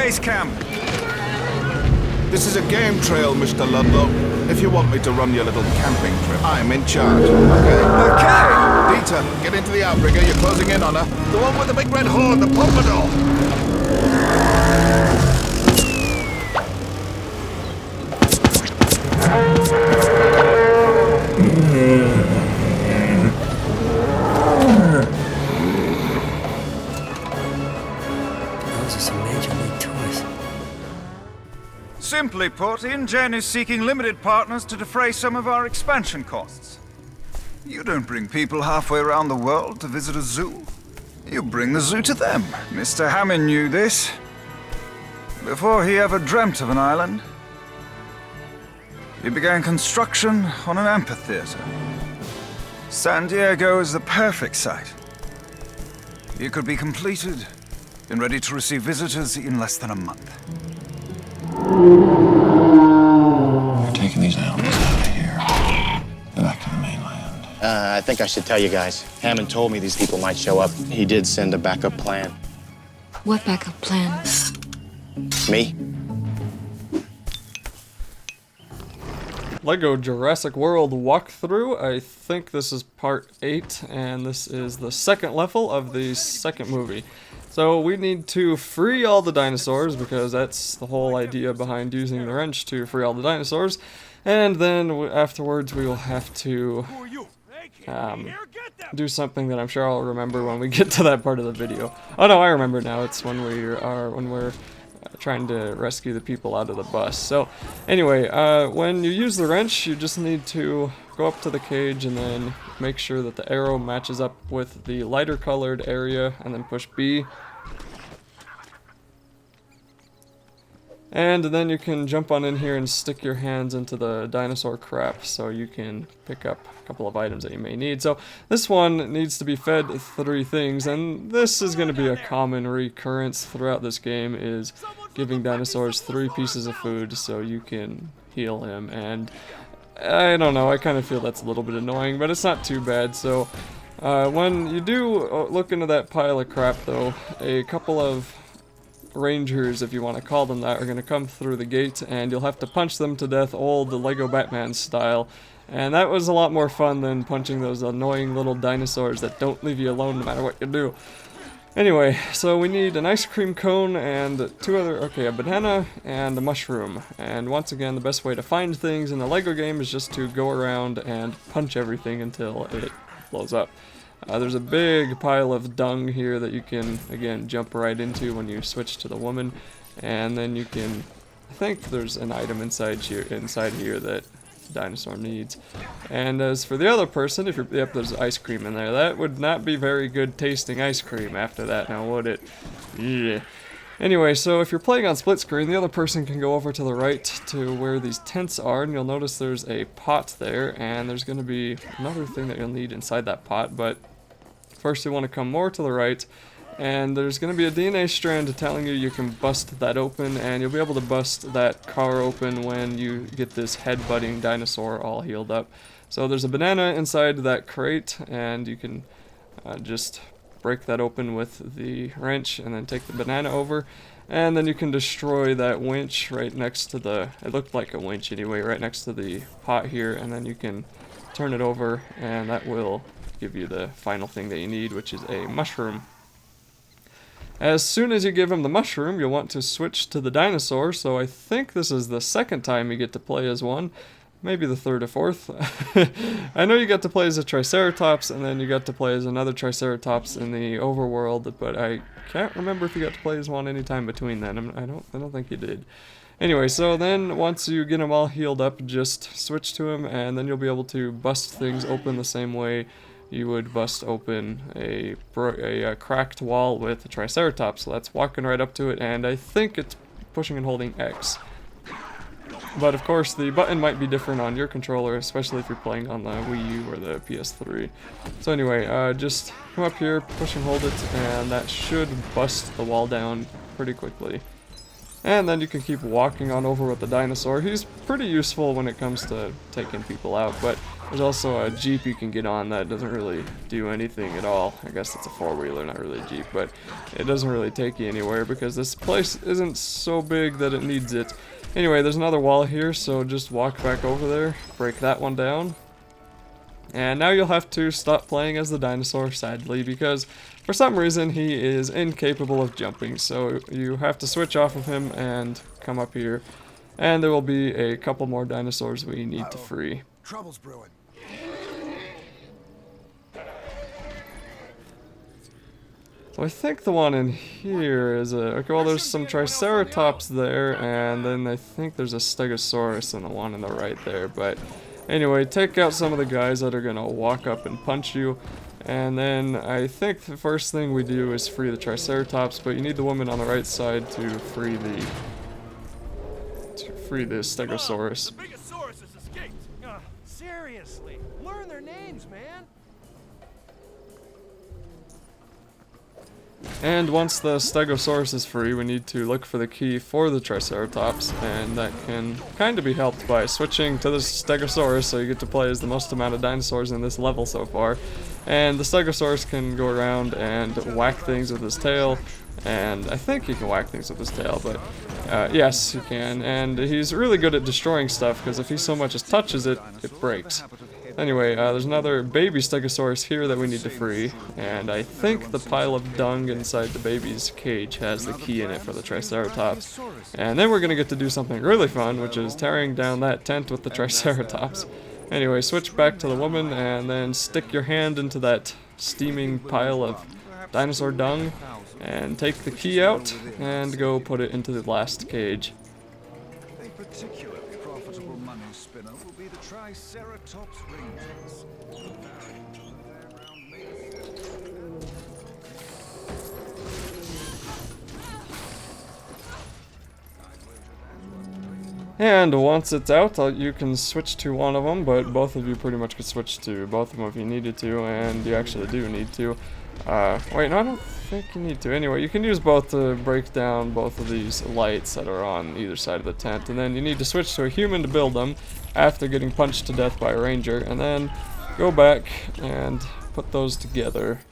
base camp. This is a game trail, Mr. Ludlow. If you want me to run your little camping trip, I'm in charge, okay? Okay! Peter, get into the outrigger. You're closing in on her. The one with the big red hole and the pompadour. Those are some major league toys. Simply put, InGen is seeking limited partners to defray some of our expansion costs. You don't bring people halfway around the world to visit a zoo. You bring the zoo to them. Mr. Hammond knew this before he ever dreamt of an island. He began construction on an amphitheater. San Diego is the perfect site. It could be completed and ready to receive visitors in less than a month. We're taking these animals out of here. Back to the mainland. I think I should tell you guys. Hammond told me these people might show up. He did send a backup plan. What backup plan? Me? Lego Jurassic World walkthrough. I think this is part 8, and this is the second level of the second movie. So we need to free all the dinosaurs, because that's the whole idea behind using the wrench, to free all the dinosaurs. And then afterwards we will have to do something that I'm sure I'll remember when we get to that part of the video. Oh no, I remember now. It's when we're trying to rescue the people out of the bus. So anyway, when you use the wrench, you just need to go up to the cage and then make sure that the arrow matches up with the lighter colored area, and then push B. And then you can jump on in here and stick your hands into the dinosaur crap so you can pick up a couple of items that you may need. So this one needs to be fed 3 things, and this is going to be a common recurrence throughout this game, is giving dinosaurs 3 pieces of food so you can heal him. And I don't know, I kind of feel that's a little bit annoying, but it's not too bad. So when you do look into that pile of crap though, a couple of Rangers, if you want to call them that, are going to come through the gate, and you'll have to punch them to death old Lego Batman style. And that was a lot more fun than punching those annoying little dinosaurs that don't leave you alone no matter what you do. Anyway, so we need an ice cream cone and a banana and a mushroom. And once again, the best way to find things in the Lego game is just to go around and punch everything until it blows up. There's a big pile of dung here that you can, again, jump right into when you switch to the woman. And then you can, I think there's an item inside here that the dinosaur needs. And as for the other person, yep, there's ice cream in there. That would not be very good tasting ice cream after that, now would it? Yeah. Anyway, so if you're playing on split screen, the other person can go over to the right to where these tents are, and you'll notice there's a pot there, and there's going to be another thing that you'll need inside that pot, but first you want to come more to the right, and there's going to be a DNA strand telling you can bust that open, and you'll be able to bust that car open when you get this head-butting dinosaur all healed up. So there's a banana inside that crate, and you can just break that open with the wrench and then take the banana over, and then you can destroy that winch right next to it looked like a winch anyway, right next to the pot here, and then you can turn it over, and that will give you the final thing that you need, which is a mushroom. As soon as you give him the mushroom, you'll want to switch to the dinosaur, so I think this is the second time you get to play as one, maybe the third or fourth. I know you got to play as a Triceratops, and then you got to play as another Triceratops in the overworld, but I can't remember if you got to play as one anytime between then. I don't think you did. Anyway, so then once you get them all healed up, just switch to him, and then you'll be able to bust things open the same way you would bust open a cracked wall with a Triceratops. So that's walking right up to it, and I think it's pushing and holding X. But of course, the button might be different on your controller, especially if you're playing on the Wii U or the PS3. So anyway, just come up here, push and hold it, and that should bust the wall down pretty quickly. And then you can keep walking on over with the dinosaur. He's pretty useful when it comes to taking people out, but There's also a Jeep you can get on that doesn't really do anything at all. I guess it's a four-wheeler, not really a Jeep, but it doesn't really take you anywhere because this place isn't so big that it needs it. Anyway, there's another wall here, so just walk back over there, break that one down. And now you'll have to stop playing as the dinosaur, sadly, because for some reason he is incapable of jumping. So you have to switch off of him and come up here. And there will be a couple more dinosaurs we need to free. Trouble's brewing. So I think the one in here is a... Okay, well there's some Triceratops there, and then I think there's a Stegosaurus and the one on the right there, but... Anyway, take out some of the guys that are gonna walk up and punch you, and then I think the first thing we do is free the Triceratops, but you need the woman on the right side to free the Stegosaurus. The Bigosaurus has escaped. Seriously, learn their names, man. And once the Stegosaurus is free, we need to look for the key for the Triceratops, and that can kind of be helped by switching to the Stegosaurus, so you get to play as the most amount of dinosaurs in this level so far. And the Stegosaurus can go around and whack things with his tail, and I think he can whack things with his tail, but yes, he can. And he's really good at destroying stuff, because if he so much as touches it, it breaks. Anyway, there's another baby Stegosaurus here that we need to free, and I think the pile of dung inside the baby's cage has the key in it for the Triceratops. And then we're gonna get to do something really fun, which is tearing down that tent with the Triceratops. Anyway, switch back to the woman, and then stick your hand into that steaming pile of dinosaur dung, and take the key out, and go put it into the last cage. A particularly profitable money spinner will be the Triceratops Ring. And once it's out, you can switch to one of them, but both of you pretty much could switch to both of them if you needed to, and you actually do need to. Wait, no, I don't think you need to. Anyway, you can use both to break down both of these lights that are on either side of the tent, and then you need to switch to a human to build them after getting punched to death by a ranger, and then go back and put those together.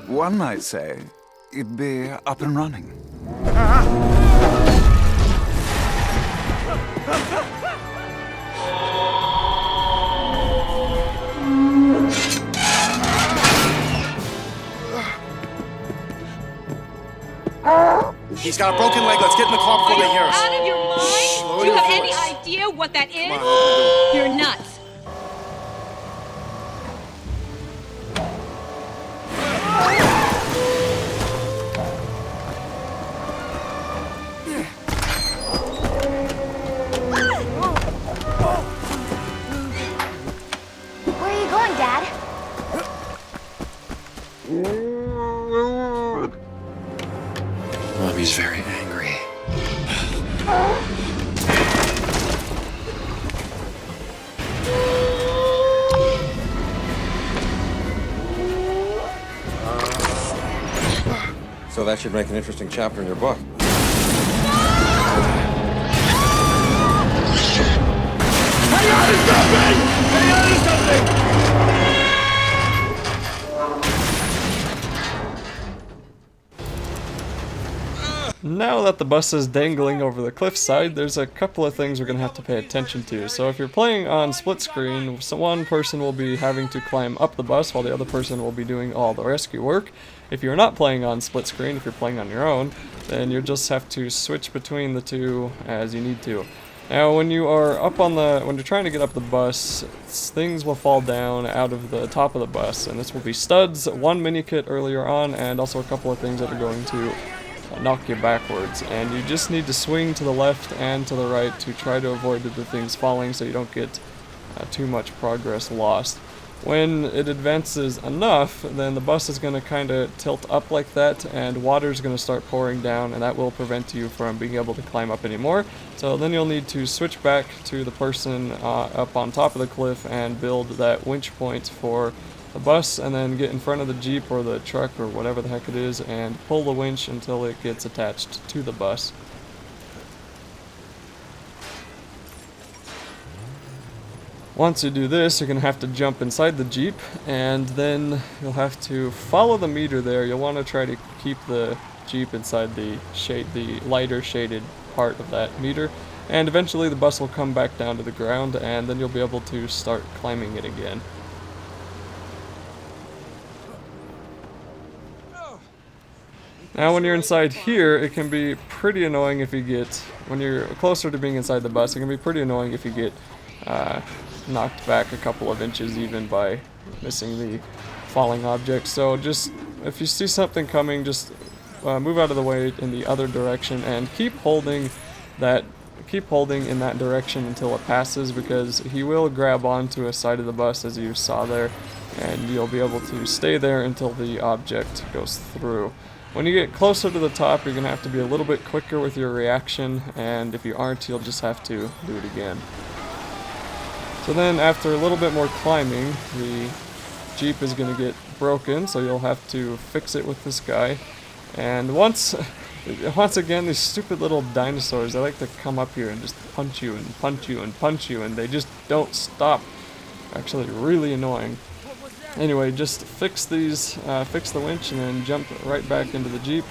One might say it'd be up and running. He's got a broken leg. Let's get in the car before they hear us. Out of your mind? Do you have any idea what that is? You're nuts. Where are you going, Dad? Mommy's very angry. So that should make an interesting chapter in your book. Now that the bus is dangling over the cliffside, there's a couple of things we're going to have to pay attention to. So if you're playing on split screen, one person will be having to climb up the bus while the other person will be doing all the rescue work. If you're not playing on split screen, if you're playing on your own, then you just have to switch between the two as you need to. Now when you are when you're trying to get up the bus, things will fall down out of the top of the bus, and this will be studs, one mini kit earlier on, and also a couple of things that are going to knock you backwards, and you just need to swing to the left and to the right to try to avoid the things falling so you don't get too much progress lost. When it advances enough, then the bus is going to kind of tilt up like that, and water is going to start pouring down, and that will prevent you from being able to climb up anymore. So then you'll need to switch back to the person up on top of the cliff and build that winch point for the bus, and then get in front of the Jeep or the truck or whatever the heck it is and pull the winch until it gets attached to the bus. Once you do this, you're going to have to jump inside the Jeep, and then you'll have to follow the meter there. You'll want to try to keep the Jeep inside the lighter shaded part of that meter, and eventually the bus will come back down to the ground, and then you'll be able to start climbing it again. Now when you're inside here, it can be pretty annoying if you get, when you're closer to being inside the bus, it can be pretty annoying if you get knocked back a couple of inches even by missing the falling object. So just, if you see something coming, just move out of the way in the other direction and keep holding in that direction until it passes, because he will grab onto a side of the bus as you saw there, and you'll be able to stay there until the object goes through. When you get closer to the top, you're going to have to be a little bit quicker with your reaction, and if you aren't, you'll just have to do it again. So then after a little bit more climbing, the Jeep is going to get broken, so you'll have to fix it with this guy. And once again, these stupid little dinosaurs, they like to come up here and just punch you and punch you and punch you, and they just don't stop. Actually really annoying. Anyway, just fix these, fix the winch, and then jump right back into the Jeep.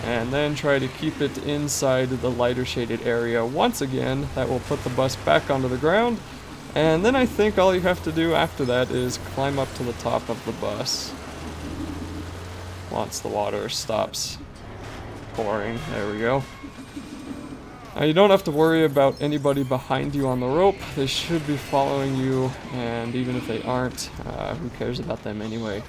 And then try to keep it inside the lighter shaded area once again. That will put the bus back onto the ground. And then I think all you have to do after that is climb up to the top of the bus. Once the water stops pouring. There we go. Now you don't have to worry about anybody behind you on the rope. They should be following you, and even if they aren't, who cares about them anyway?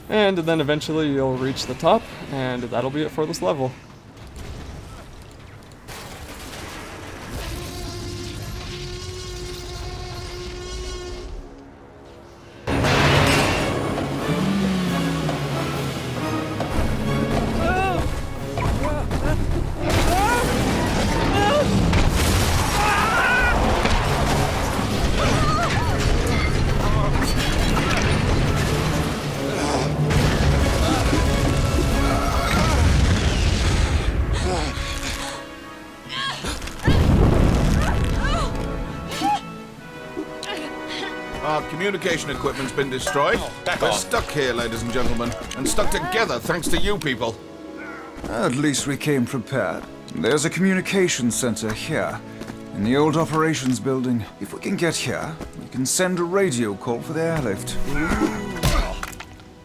And then eventually you'll reach the top, and that'll be it for this level. Our communication equipment's been destroyed. We're stuck here, ladies and gentlemen, and stuck together thanks to you people. At least we came prepared. There's a communication center here, in the old operations building. If we can get here, we can send a radio call for the airlift.